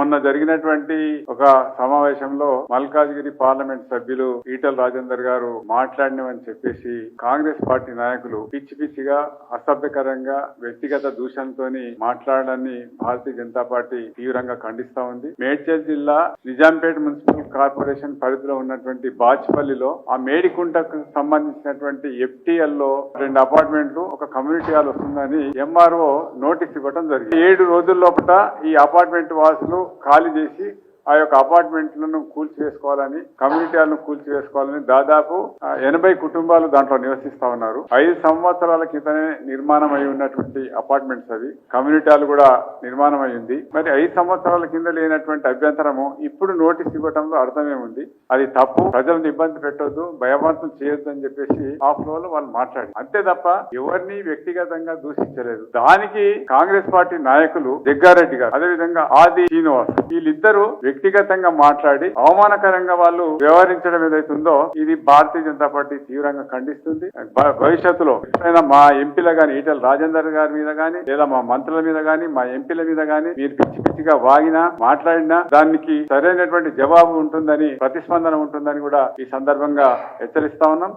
మొన్న జరిగినటువంటి ఒక సమావేశంలో మల్కాజ్గిరి పార్లమెంట్ సభ్యులు ఈటల రాజేందర్ గారు మాట్లాడినవని చెప్పేసి కాంగ్రెస్ పార్టీ నాయకులు పిచ్చి పిచ్చిగా అసభ్యకరంగా వ్యక్తిగత దూషణతోని మాట్లాడాలని భారతీయ జనతా పార్టీ తీవ్రంగా ఖండిస్తా ఉంది. మేడ్చల్ జిల్లా నిజాంపేట మున్సిపల్ కార్పొరేషన్ పరిధిలో ఉన్నటువంటి బాచ్పల్లిలో ఆ మేడికుంటకు సంబంధించినటువంటి FTL లో 2 అపార్ట్మెంట్లు ఒక కమ్యూనిటీ హాల్ వస్తుందని MRO నోటీస్ ఇవ్వడం జరిగింది. 7 రోజుల లోపల ఈ అపార్ట్మెంట్ వాసులు ఖాళీ చేసి ఆ యొక్క అపార్ట్మెంట్లను కూల్చివేసుకోవాలని, కమ్యూనిటీ హాల్ను కూల్చివేసుకోవాలని దాదాపు 80 కుటుంబాలు దాంట్లో నివసిస్తా ఉన్నారు. 5 సంవత్సరాల క్రితమే నిర్మాణం అయి ఉన్నటువంటి అపార్ట్మెంట్స్ అవి. కమ్యూనిటీ హాల్ కూడా నిర్మాణం అయింది. మరి 5 సంవత్సరాల కింద లేనటువంటి అభ్యంతరము ఇప్పుడు నోటీస్ ఇవ్వడంలో అర్థమేముంది? అది తప్పు. ప్రజలను ఇబ్బంది పెట్టొద్దు, భయభ్రాంతం చేయొద్దు అని చెప్పేసి ఆ ఫ్లోర్ లో వాళ్ళు మాట్లాడారు. అంతే తప్ప ఎవరిని వ్యక్తిగతంగా దూషించలేదు. దానికి కాంగ్రెస్ పార్టీ నాయకులు జగ్గారెడ్డి గారు, అదేవిధంగా ఆది శ్రీనివాస్, వీళ్ళిద్దరూ వ్యక్తిగతంగా మాట్లాడి అవమానకరంగా వాళ్ళు వ్యవహరించడం ఏదైతుందో ఇది భారతీయ జనతా పార్టీ తీవ్రంగా ఖండిస్తుంది. భవిష్యత్తులో ఎప్పుడైనా మా ఎంపీల గాని, ఈటల రాజేందర్ గారి మీద గాని, లేదా మా మంత్రుల మీద గాని, మా ఎంపీల మీద గాని మీరు పిచ్చి పిచ్చిగా వాగినా మాట్లాడినా దానికి సరైనటువంటి జవాబు ఉంటుందని, ప్రతిస్పందన ఉంటుందని కూడా ఈ సందర్భంగా హెచ్చరిస్తా ఉన్నాం.